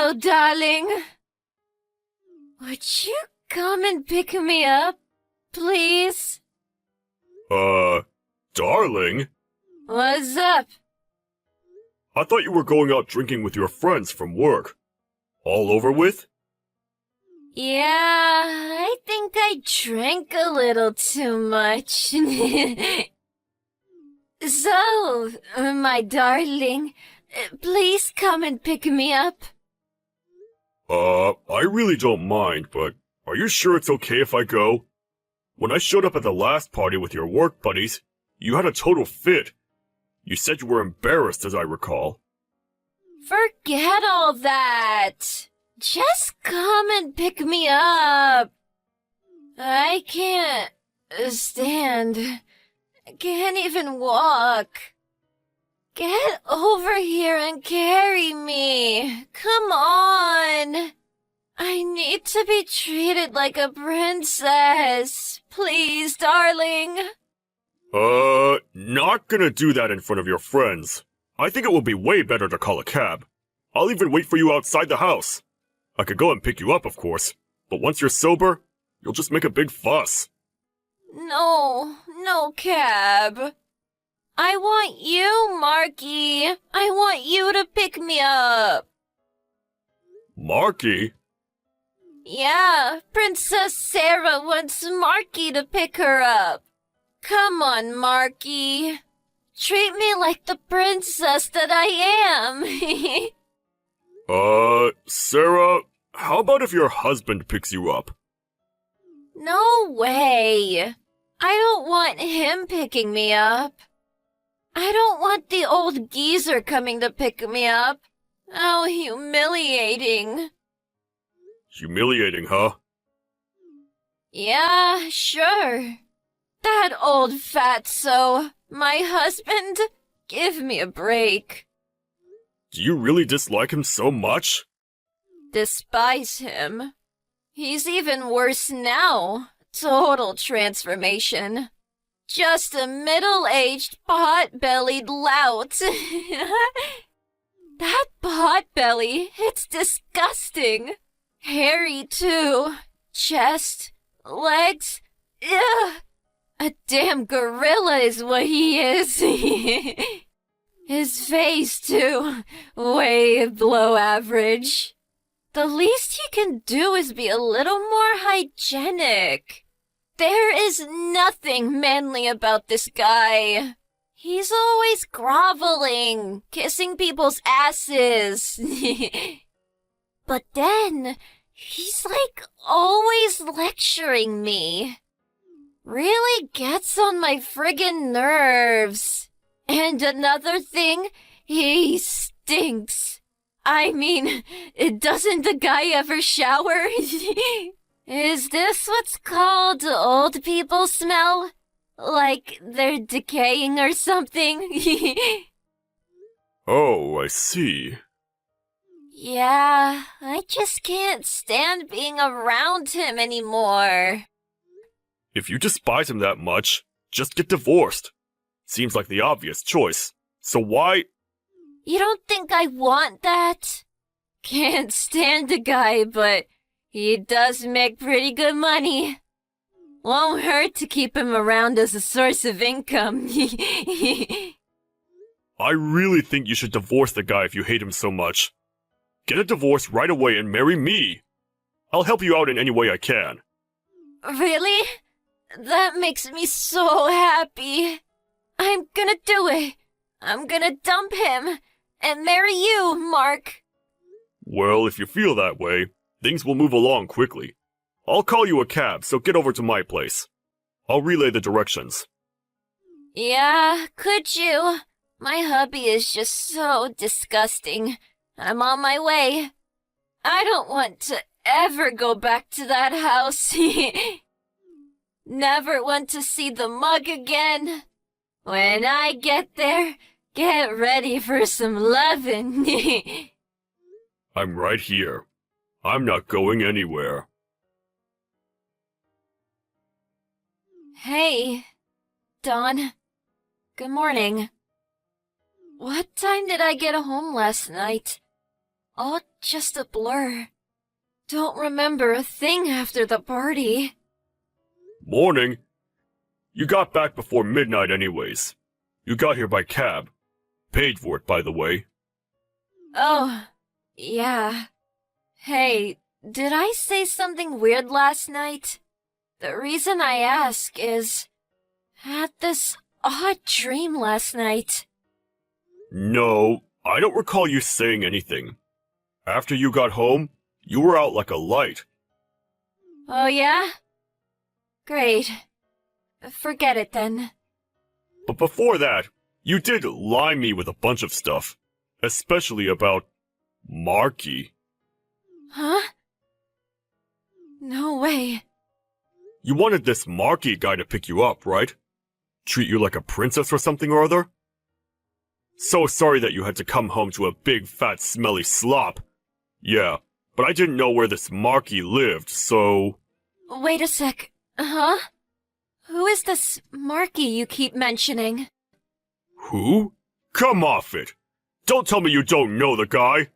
Hello, darling. Would you come and pick me up, please? Darling? What's up? I thought you were going out drinking with your friends from work. All over with? Yeah, I think I drank a little too much. So, my darling, please come and pick me up. I really don't mind, but are you sure it's okay if I go? When I showed up at the last party with your work buddies, you had a total fit. You said you were embarrassed, as I recall. Forget all that. Just come and pick me up. I can't stand. I can't even walk. Get over here and carry me. Come on. I need to be treated like a princess. Please, darling. Not gonna do that in front of your friends. I think it will be way better to call a cab. I'll even wait for you outside the house. I could go and pick you up, of course, but once you're sober, you'll just make a big fuss. No cab. I want you, Marky. I want you to pick me up. Marky? Yeah, Princess Sarah wants Marky to pick her up. Come on, Marky. Treat me like the princess that I am. Sarah, how about if your husband picks you up? No way. I don't want him picking me up. I don't want the old geezer coming to pick me up. How humiliating. Humiliating, huh? Yeah, sure. That old fatso, my husband, give me a break. Do you really dislike him so much? Despise him. He's even worse now. Total transformation. Just a middle-aged, pot-bellied lout. That pot-belly, it's disgusting. Hairy, too. Chest, legs, ugh. A damn gorilla is what he is. His face, too. Way below average. The least he can do is be a little more hygienic. There is nothing manly about this guy. He's always groveling, kissing people's asses. But then, he's like always lecturing me. Really gets on my friggin' nerves. And another thing, he stinks. I mean, doesn't the guy ever shower? Is this what's called old people smell? Like they're decaying or something? Oh, I see. Yeah, I just can't stand being around him anymore. If you despise him that much, just get divorced. Seems like the obvious choice. So why? You don't think I want that? Can't stand the guy, but he does make pretty good money. Won't hurt to keep him around as a source of income. I really think you should divorce the guy if you hate him so much. Get a divorce right away and marry me. I'll help you out in any way I can. Really? That makes me so happy. I'm gonna do it. I'm gonna dump him and marry you, Mark. Well, if you feel that way, things will move along quickly. I'll call you a cab, so get over to my place. I'll relay the directions. Yeah, could you? My hubby is just so disgusting. I'm on my way. I don't want to ever go back to that house. Never want to see the mug again. When I get there, get ready for some lovin'. I'm right here. I'm not going anywhere. Hey, Dawn. Good morning. What time did I get home last night? all just a blur. Don't remember a thing after the party. Morning. You got back before midnight anyways. You got here by cab. Paid for it, by the way. Oh, yeah. Hey, did I say something weird last night? The reason I ask is, had this odd dream last night. No, I don't recall you saying anything. After you got home, you were out like a light. Oh yeah? Great. Forget it then. But before that, you did lie me with a bunch of stuff. Especially about Marky. Huh? No way. You wanted this Marky guy to pick you up, right? Treat you like a princess or something or other? So sorry that you had to come home to a big fat smelly slop. Yeah, but I didn't know where this Marky lived, so... Wait a sec. Huh? Who is this Marky you keep mentioning? Who? Come off it! Don't tell me you don't know the guy!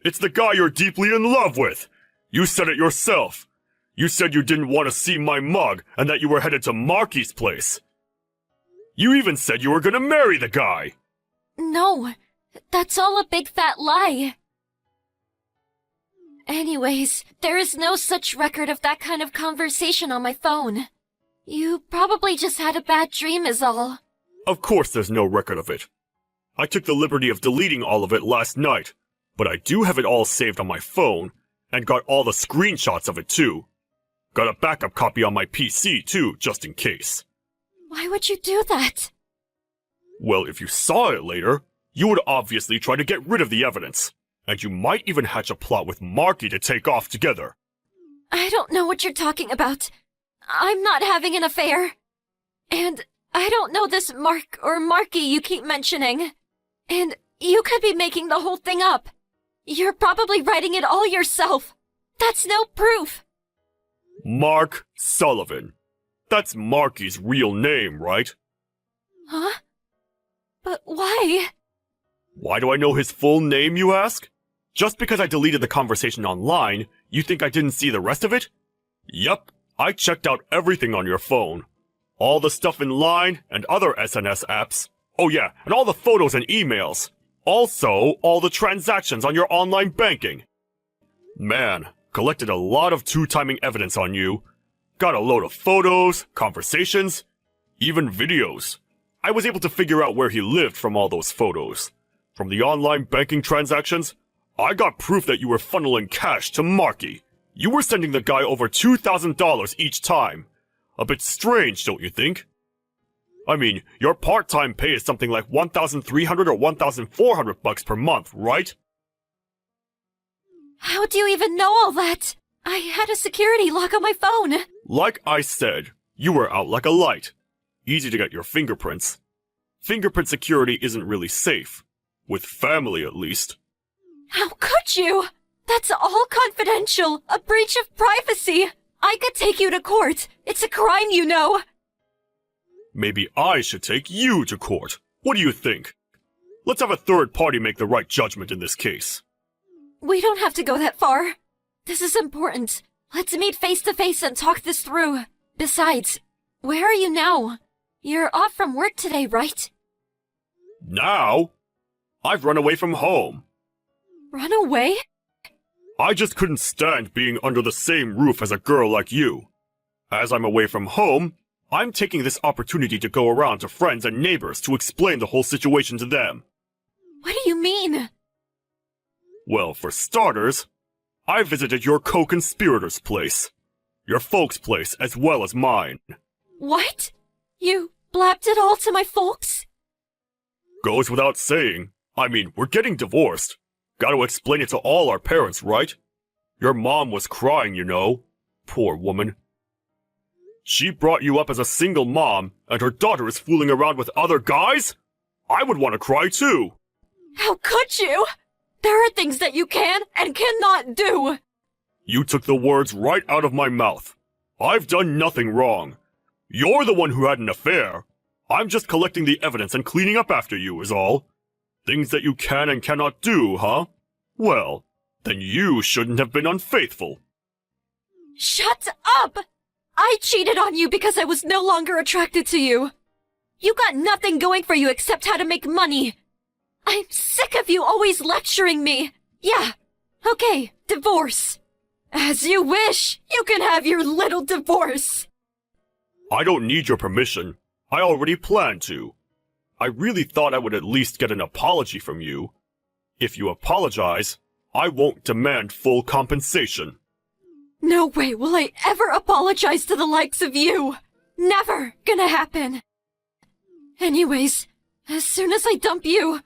It's the guy you're deeply in love with! You said it yourself! You said you didn't want to see my mug and that you were headed to Marky's place! You even said you were gonna marry the guy! No, that's all a big fat lie. Anyways, there is no such record of that kind of conversation on my phone. You probably just had a bad dream is all. Of course there's no record of it. I took the liberty of deleting all of it last night, but I do have it all saved on my phone, and got all the screenshots of it too. Got a backup copy on my PC too, just in case. Why would you do that? Well, if you saw it later, you would obviously try to get rid of the evidence, and you might even hatch a plot with Marky to take off together. I don't know what you're talking about. I'm not having an affair. And I don't know this Mark or Marky you keep mentioning. And you could be making the whole thing up. You're probably writing it all yourself. That's no proof. Mark Sullivan. That's Marky's real name, right? Huh? But why? Why do I know his full name, you ask? Just because I deleted the conversation online, you think I didn't see the rest of it? Yup, I checked out everything on your phone. All the stuff in Line and other SNS apps. Oh yeah, and all the photos and emails. Also, all the transactions on your online banking. Man, collected a lot of two-timing evidence on you. Got a load of photos, conversations, even videos. I was able to figure out where he lived from all those photos. From the online banking transactions, I got proof that you were funneling cash to Marky. You were sending the guy over $2,000 each time. A bit strange, don't you think? I mean, your part-time pay is something like $1,300 or $1,400 per month, right? How do you even know all that? I had a security lock on my phone. Like I said, you were out like a light. Easy to get your fingerprints. Fingerprint security isn't really safe. With family, at least. How could you? That's all confidential. A breach of privacy. I could take you to court. It's a crime, you know. Maybe I should take you to court. What do you think? Let's have a third party make the right judgment in this case. We don't have to go that far. This is important. Let's meet face to face and talk this through. Besides, where are you now? You're off from work today, right? Now? I've run away from home. Run away? I just couldn't stand being under the same roof as a girl like you. As I'm away from home, I'm taking this opportunity to go around to friends and neighbors to explain the whole situation to them. What do you mean? Well, for starters, I visited your co-conspirator's place. Your folks' place as well as mine. What? You blabbed it all to my folks? Goes without saying. I mean, we're getting divorced. Gotta explain it to all our parents, right? Your mom was crying, you know. Poor woman. She brought you up as a single mom, and her daughter is fooling around with other guys? I would want to cry too. How could you? There are things that you can and cannot do. You took the words right out of my mouth. I've done nothing wrong. You're the one who had an affair. I'm just collecting the evidence and cleaning up after you is all. Things that you can and cannot do, huh? Well, then you shouldn't have been unfaithful. Shut up! I cheated on you because I was no longer attracted to you. You got nothing going for you except how to make money. I'm sick of you always lecturing me. Yeah, okay, divorce. As you wish, you can have your little divorce. I don't need your permission. I already planned to. I really thought I would at least get an apology from you. If you apologize, I won't demand full compensation. No way will I ever apologize to the likes of you. Never gonna happen. Anyways, as soon as I dump you,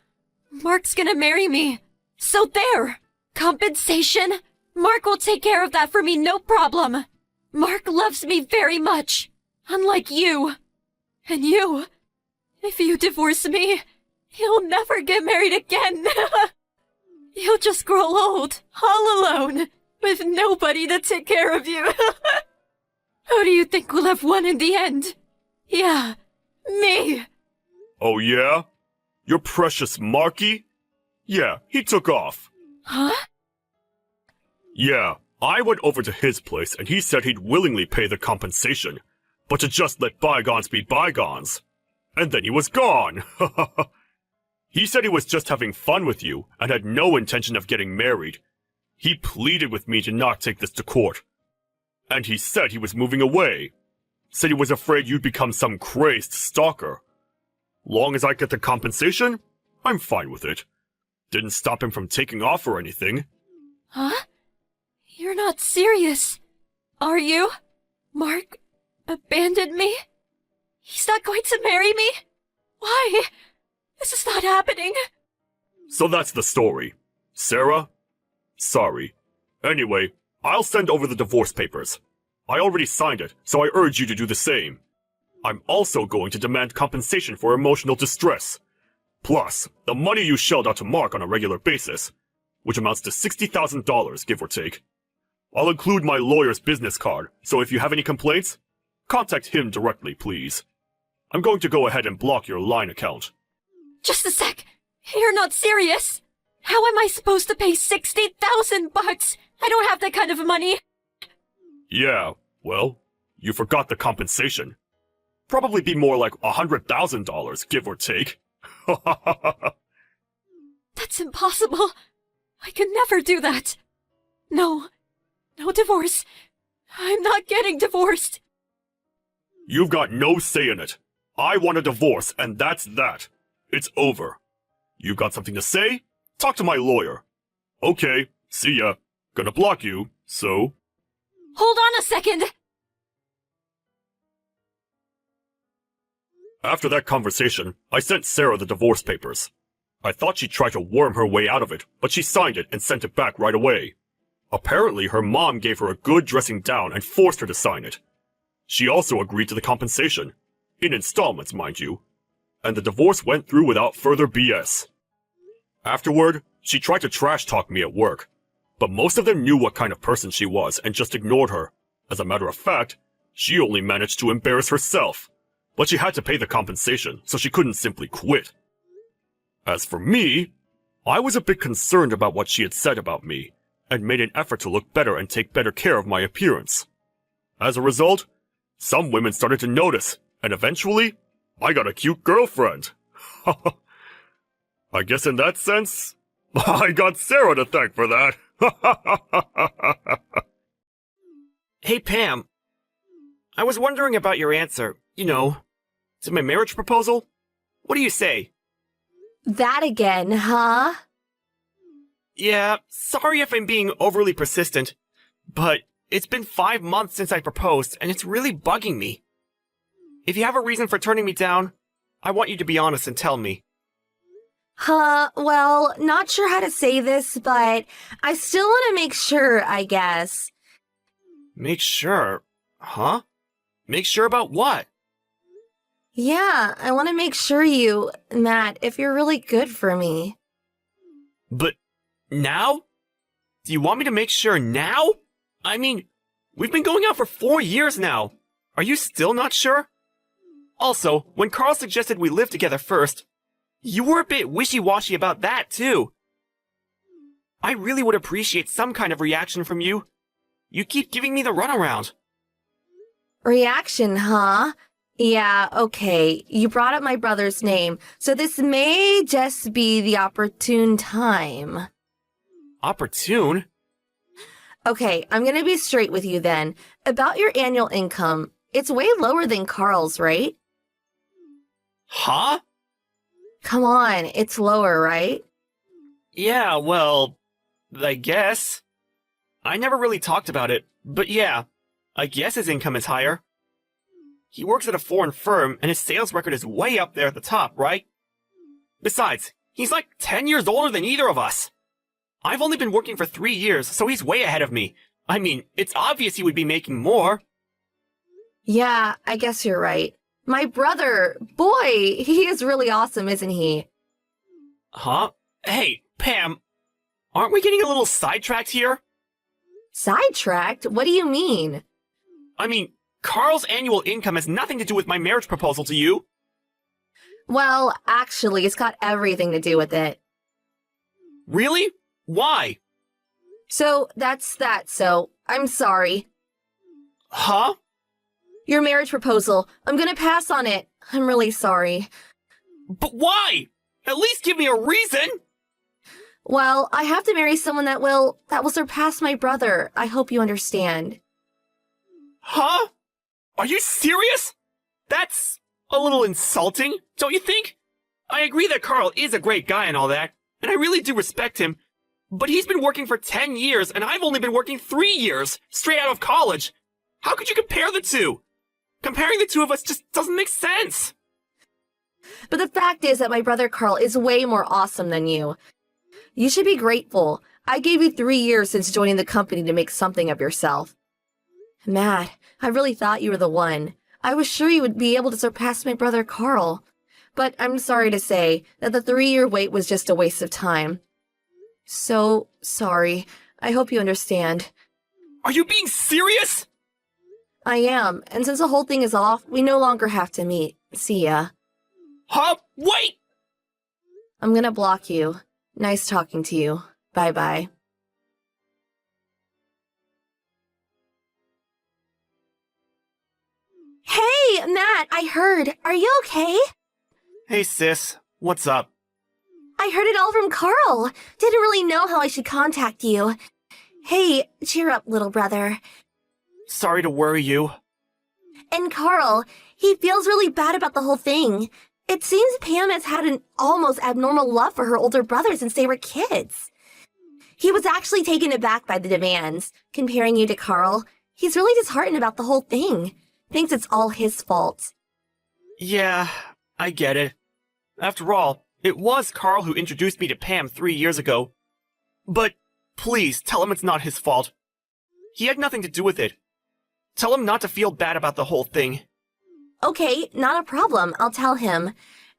Mark's gonna marry me. So there! Compensation? Mark will take care of that for me, no problem. Mark loves me very much. Unlike you. And you, if you divorce me, he'll never get married again. You'll just grow old, all alone, with nobody to take care of you. Who do you think will have won in the end? Yeah, me. Oh yeah? Your precious Marky? Yeah, he took off. Huh? Yeah, I went over to his place and he said he'd willingly pay the compensation, but to just let bygones be bygones. And then he was gone. He said he was just having fun with you and had no intention of getting married. He pleaded with me to not take this to court. And he said he was moving away. Said he was afraid you'd become some crazed stalker. Long as I get the compensation, I'm fine with it. Didn't stop him from taking off or anything. Huh? You're not serious, are you? Mark abandoned me? He's not going to marry me? Why? This is not happening. So that's the story. Sarah? Sorry. Anyway, I'll send over the divorce papers. I already signed it, so I urge you to do the same. I'm also going to demand compensation for emotional distress. Plus, the money you shelled out to Mark on a regular basis, which amounts to $60,000, give or take. I'll include my lawyer's business card, so if you have any complaints, contact him directly, please. I'm going to go ahead and block your line account. Just a sec. You're not serious? How am I supposed to pay $60,000? I don't have that kind of money. Yeah, well, you forgot the compensation. Probably be more like $100,000, give or take. That's impossible. I could never do that. No divorce. I'm not getting divorced. You've got no say in it. I want a divorce, and that's that. It's over. You got something to say? Talk to my lawyer. Okay, see ya. Gonna block you, so... Hold on a second. After that conversation, I sent Sarah the divorce papers. I thought she'd try to worm her way out of it, but she signed it and sent it back right away. Apparently, her mom gave her a good dressing down and forced her to sign it. She also agreed to the compensation. In installments, mind you. And the divorce went through without further BS. Afterward, she tried to trash talk me at work, but most of them knew what kind of person she was and just ignored her. As a matter of fact, she only managed to embarrass herself. But she had to pay the compensation, so she couldn't simply quit. As for me, I was a bit concerned about what she had said about me, and made an effort to look better and take better care of my appearance. As a result, some women started to notice, and eventually, I got a cute girlfriend. I guess in that sense, I got Sarah to thank for that. Hey, Pam. I was wondering about your answer, to my marriage proposal. What do you say? That again, huh? Yeah, sorry if I'm being overly persistent, but it's been 5 months since I proposed, and it's really bugging me. If you have a reason for turning me down, I want you to be honest and tell me. Well, not sure how to say this, but I still want to make sure, I guess. Make sure? Huh? Make sure about what? Yeah, I want to make sure Matt, if you're really good for me. But now? Do you want me to make sure now? I mean, we've been going out for 4 years now. Are you still not sure? Also, when Carl suggested we live together first, you were a bit wishy-washy about that, too. I really would appreciate some kind of reaction from you. You keep giving me the runaround. Reaction, huh? Yeah, okay. You brought up my brother's name, so this may just be the opportune time. Opportune? Okay, I'm gonna be straight with you then. About your annual income, it's way lower than Carl's, right? Huh? Come on, it's lower, right? Yeah, well, I guess. I never really talked about it, but yeah, I guess his income is higher. He works at a foreign firm, and his sales record is way up there at the top, right? Besides, he's like 10 years older than either of us. I've only been working for 3 years, so he's way ahead of me. I mean, it's obvious he would be making more. Yeah, I guess you're right. My brother, boy, he is really awesome, isn't he? Huh? Hey, Pam, aren't we getting a little sidetracked here? Sidetracked? What do you mean? I mean, Carl's annual income has nothing to do with my marriage proposal to you. Well, actually, it's got everything to do with it. Really? Why? So, that's that, so I'm sorry. Huh? Your marriage proposal, I'm gonna pass on it. I'm really sorry. But why? At least give me a reason! Well, I have to marry someone that will surpass my brother. I hope you understand. Huh? Are you serious? That's a little insulting, don't you think? I agree that Carl is a great guy and all that, and I really do respect him, but he's been working for 10 years and I've only been working 3 years, straight out of college. How could you compare the two? Comparing the two of us just doesn't make sense. But the fact is that my brother Carl is way more awesome than you. You should be grateful. I gave you 3 years since joining the company to make something of yourself. Matt, I really thought you were the one. I was sure you would be able to surpass my brother Carl. But I'm sorry to say that the 3-year wait was just a waste of time. So sorry. I hope you understand. Are you being serious? I am, and since the whole thing is off, we no longer have to meet. See ya. Huh? Wait! I'm gonna block you. Nice talking to you. Bye-bye. Hey, Matt, I heard. Are you okay? Hey sis, what's up? I heard it all from Carl. Didn't really know how I should contact you. Hey, cheer up, little brother. Sorry to worry you. And Carl, he feels really bad about the whole thing. It seems Pam has had an almost abnormal love for her older brother since they were kids. He was actually taken aback by the demands, comparing you to Carl. He's really disheartened about the whole thing. Thinks it's all his fault. Yeah, I get it. After all, it was Carl who introduced me to Pam 3 years ago. But please tell him it's not his fault. He had nothing to do with it. Tell him not to feel bad about the whole thing. Okay, not a problem. I'll tell him.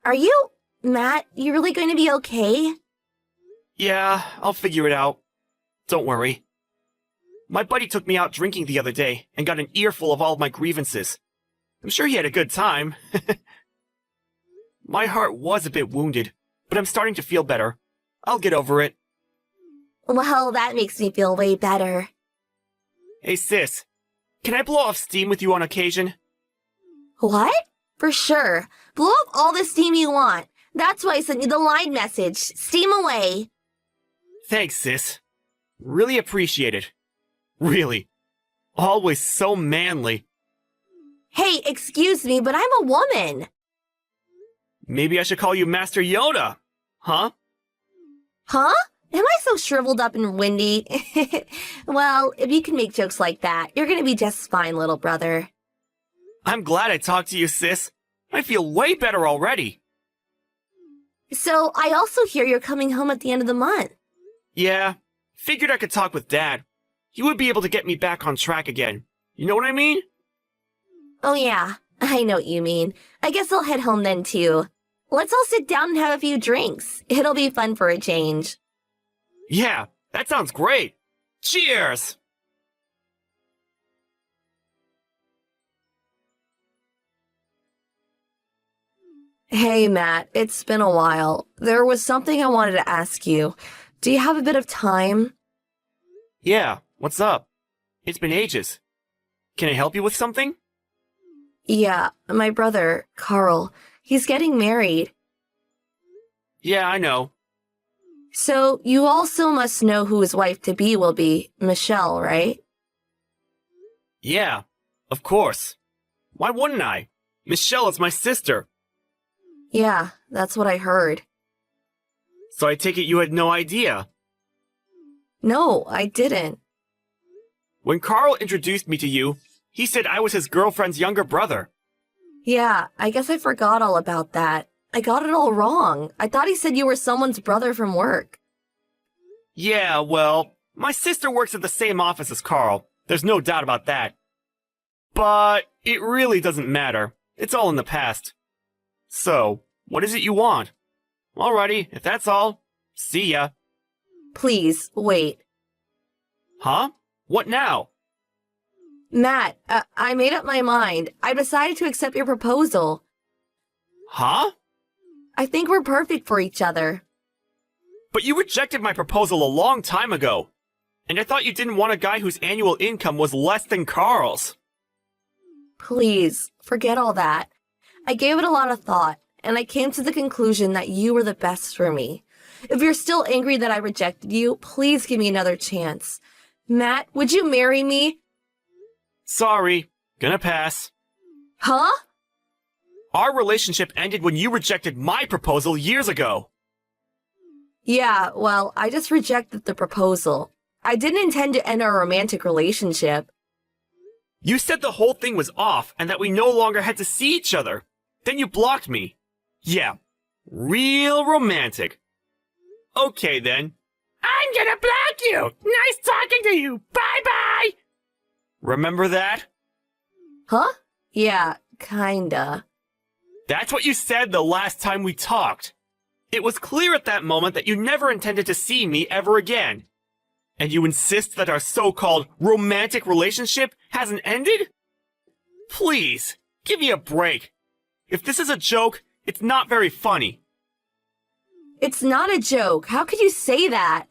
Are you, Matt, you really going to be okay? Yeah, I'll figure it out. Don't worry. My buddy took me out drinking the other day and got an earful of all of my grievances. I'm sure he had a good time. My heart was a bit wounded, but I'm starting to feel better. I'll get over it. Well, that makes me feel way better. Hey sis, can I blow off steam with you on occasion? What? For sure. Blow up all the steam you want. That's why I sent you the line message. Steam away. Thanks, sis. Really appreciate it. Really. Always so manly. Hey, excuse me, but I'm a woman. Maybe I should call you Master Yoda. Huh? Huh? Am I so shriveled up and windy? Well, if you can make jokes like that, you're gonna be just fine, little brother. I'm glad I talked to you, sis. I feel way better already. So, I also hear you're coming home at the end of the month. Yeah, figured I could talk with Dad. He would be able to get me back on track again. You know what I mean? Oh yeah, I know what you mean. I guess I'll head home then too. Let's all sit down and have a few drinks. It'll be fun for a change. Yeah, that sounds great. Cheers! Hey Matt, it's been a while. There was something I wanted to ask you. Do you have a bit of time? Yeah, what's up? It's been ages. Can I help you with something? Yeah, my brother, Carl, he's getting married. Yeah, I know. So you also must know who his wife-to-be will be, Michelle, right? Yeah, of course. Why wouldn't I? Michelle is my sister. Yeah, that's what I heard. So I take it you had no idea. No, I didn't. When Carl introduced me to you, he said I was his girlfriend's younger brother. Yeah, I guess I forgot all about that. I got it all wrong. I thought he said you were someone's brother from work. Yeah, well, my sister works at the same office as Carl. There's no doubt about that. But it really doesn't matter. It's all in the past. So, what is it you want? Alrighty, if that's all, see ya. Please, wait. Huh? What now? Matt, I made up my mind. I decided to accept your proposal. Huh? I think we're perfect for each other. But you rejected my proposal a long time ago. And I thought you didn't want a guy whose annual income was less than Carl's. Please, forget all that. I gave it a lot of thought, and I came to the conclusion that you were the best for me. If you're still angry that I rejected you, please give me another chance. Matt, would you marry me? Sorry, gonna pass. Huh? Our relationship ended when you rejected my proposal years ago. Yeah, well, I just rejected the proposal. I didn't intend to end our romantic relationship. You said the whole thing was off and that we no longer had to see each other. Then you blocked me. Yeah, real romantic. Okay then. I'm gonna block you! Nice talking to you! Bye-bye! Remember that? Huh? Yeah, kinda. That's what you said the last time we talked. It was clear at that moment that you never intended to see me ever again. And you insist that our so-called romantic relationship hasn't ended? Please, give me a break. If this is a joke, it's not very funny. It's not a joke. How could you say that?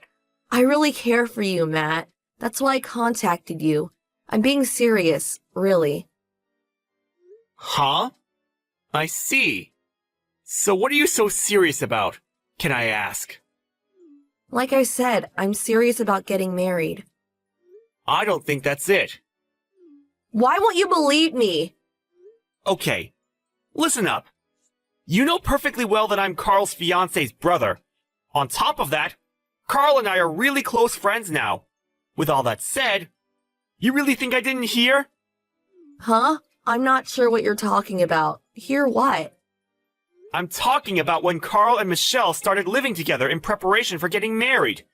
I really care for you, Matt. That's why I contacted you. I'm being serious, really. Huh? I see. So what are you so serious about, can I ask? Like I said, I'm serious about getting married. I don't think that's it. Why won't you believe me? Okay, listen up. You know perfectly well that I'm Carl's fiance's brother. On top of that, Carl and I are really close friends now. With all that said, you really think I didn't hear? Huh? I'm not sure what you're talking about. Hear what? I'm talking about when Carl and Michelle started living together in preparation for getting married.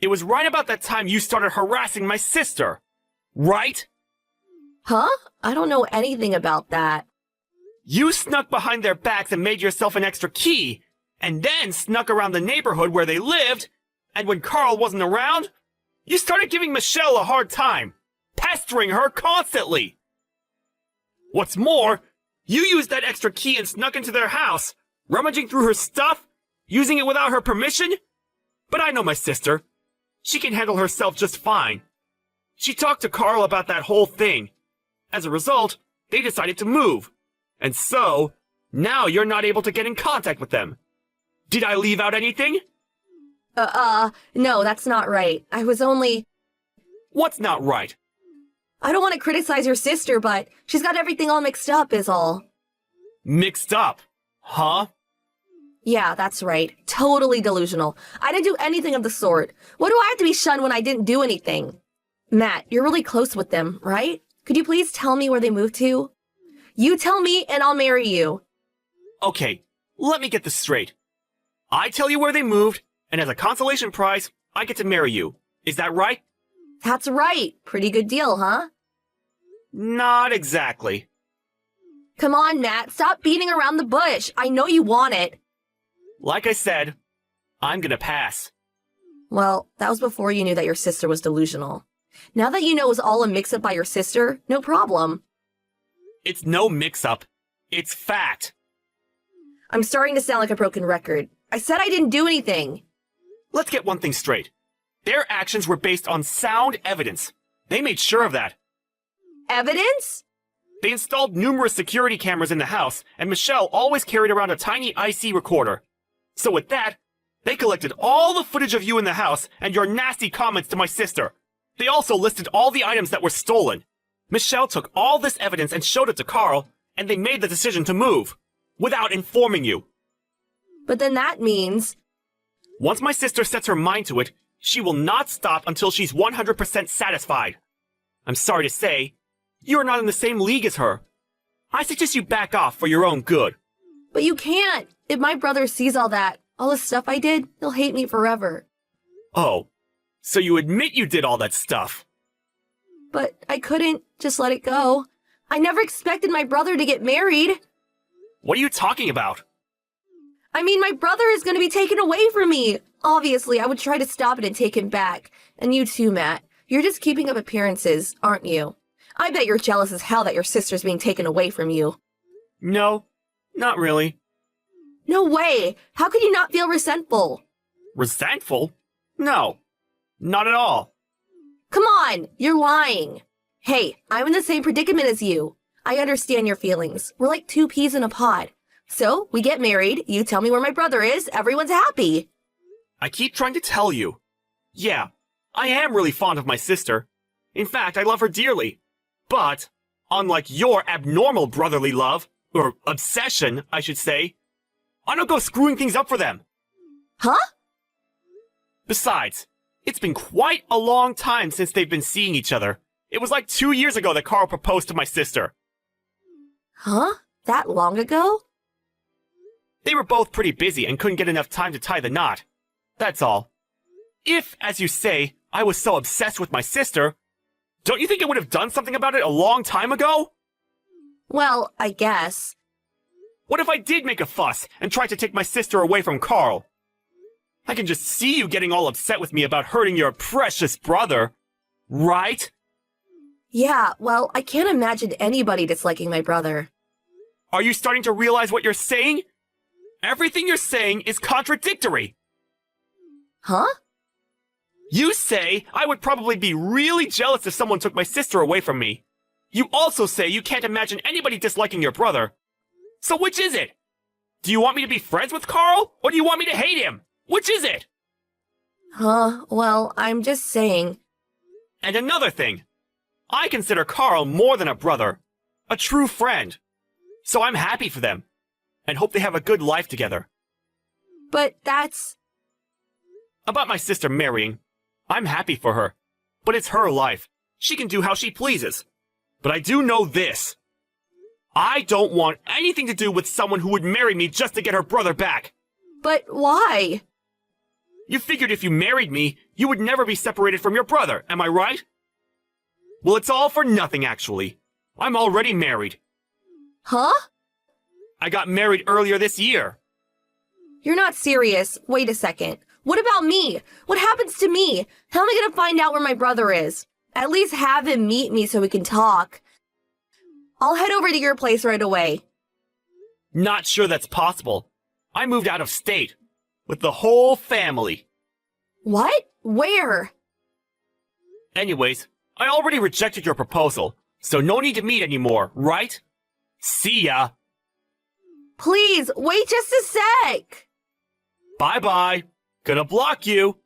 It was right about that time you started harassing my sister. Right? Huh? I don't know anything about that. You snuck behind their backs and made yourself an extra key, and then snuck around the neighborhood where they lived, and when Carl wasn't around, you started giving Michelle a hard time, pestering her constantly. What's more, you used that extra key and snuck into their house, rummaging through her stuff, using it without her permission. But I know my sister. She can handle herself just fine. She talked to Carl about that whole thing. As a result, they decided to move. And so, now you're not able to get in contact with them. Did I leave out anything? No, that's not right. I was only... What's not right? I don't want to criticize your sister, but she's got everything all mixed up is all. Mixed up? Huh? Yeah, that's right. Totally delusional. I didn't do anything of the sort. What do I have to be shunned when I didn't do anything? Matt, you're really close with them, right? Could you please tell me where they moved to? You tell me and I'll marry you. Okay, let me get this straight. I tell you where they moved, and as a consolation prize, I get to marry you. Is that right? That's right. Pretty good deal, huh? Not exactly. Come on, Matt. Stop beating around the bush. I know you want it. Like I said, I'm gonna pass. Well, that was before you knew that your sister was delusional. Now that you know it was all a mix-up by your sister, no problem. It's no mix-up. It's fact. I'm starting to sound like a broken record. I said I didn't do anything. Let's get one thing straight. Their actions were based on sound evidence. They made sure of that. Evidence? They installed numerous security cameras in the house, and Michelle always carried around a tiny IC recorder. So with that, they collected all the footage of you in the house and your nasty comments to my sister. They also listed all the items that were stolen. Michelle took all this evidence and showed it to Carl, and they made the decision to move, without informing you. But then that means... Once my sister sets her mind to it, she will not stop until she's 100% satisfied. I'm sorry to say, you are not in the same league as her. I suggest you back off for your own good. But you can't. If my brother sees all the stuff I did, he'll hate me forever. Oh, so you admit you did all that stuff? But I couldn't just let it go. I never expected my brother to get married. What are you talking about? I mean, my brother is going to be taken away from me. Obviously, I would try to stop it and take him back. And you too, Matt. You're just keeping up appearances, aren't you? I bet you're jealous as hell that your sister's being taken away from you. No, not really. No way! How could you not feel resentful? Resentful? No, not at all. Come on, you're lying. Hey, I'm in the same predicament as you. I understand your feelings. We're like two peas in a pod. So, we get married, you tell me where my brother is, everyone's happy. I keep trying to tell you. Yeah, I am really fond of my sister. In fact, I love her dearly. But, unlike your abnormal brotherly love, or obsession, I should say, I don't go screwing things up for them. Huh? Besides, it's been quite a long time since they've been seeing each other. It was like 2 years ago that Carl proposed to my sister. Huh? That long ago? They were both pretty busy and couldn't get enough time to tie the knot. That's all. If, as you say, I was so obsessed with my sister, don't you think I would have done something about it a long time ago? Well, I guess. What if I did make a fuss and tried to take my sister away from Carl? I can just see you getting all upset with me about hurting your precious brother, right? Yeah, well, I can't imagine anybody disliking my brother. Are you starting to realize what you're saying? Everything you're saying is contradictory. Huh? You say I would probably be really jealous if someone took my sister away from me. You also say you can't imagine anybody disliking your brother. So which is it? Do you want me to be friends with Carl, or do you want me to hate him? Which is it? Huh, well, I'm just saying. And another thing. I consider Carl more than a brother. A true friend. So I'm happy for them. And hope they have a good life together. But that's... About my sister marrying. I'm happy for her. But it's her life. She can do how she pleases. But I do know this. I don't want anything to do with someone who would marry me just to get her brother back. But why? You figured if you married me, you would never be separated from your brother, am I right? Well, it's all for nothing, actually. I'm already married. Huh? I got married earlier this year. You're not serious. Wait a second. What about me? What happens to me? How am I gonna find out where my brother is? At least have him meet me so we can talk. I'll head over to your place right away. Not sure that's possible. I moved out of state. With the whole family. What? Where? Anyways, I already rejected your proposal, so no need to meet anymore, right? See ya! Please, wait just a sec! Bye-bye. Gonna block you.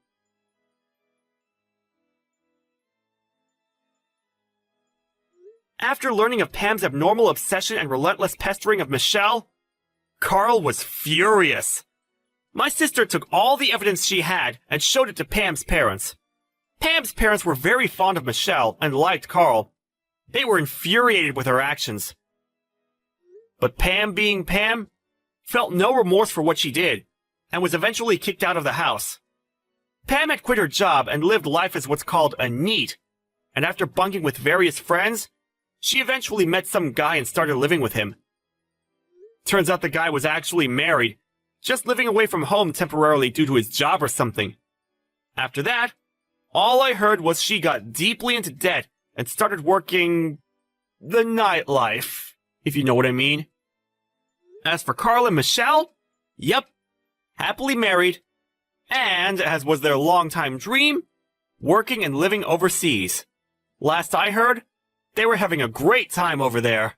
After learning of Pam's abnormal obsession and relentless pestering of Michelle, Carl was furious. My sister took all the evidence she had and showed it to Pam's parents. Pam's parents were very fond of Michelle and liked Carl. They were infuriated with her actions. But Pam, being Pam, felt no remorse for what she did and was eventually kicked out of the house. Pam had quit her job and lived life as what's called a NEET, and after bunking with various friends, she eventually met some guy and started living with him. Turns out the guy was actually married, just living away from home temporarily due to his job or something. After that, all I heard was she got deeply into debt and started working the nightlife, if you know what I mean. As for Carl and Michelle, yep, happily married, And, as was their longtime dream, working and living overseas. Last I heard, they were having a great time over there.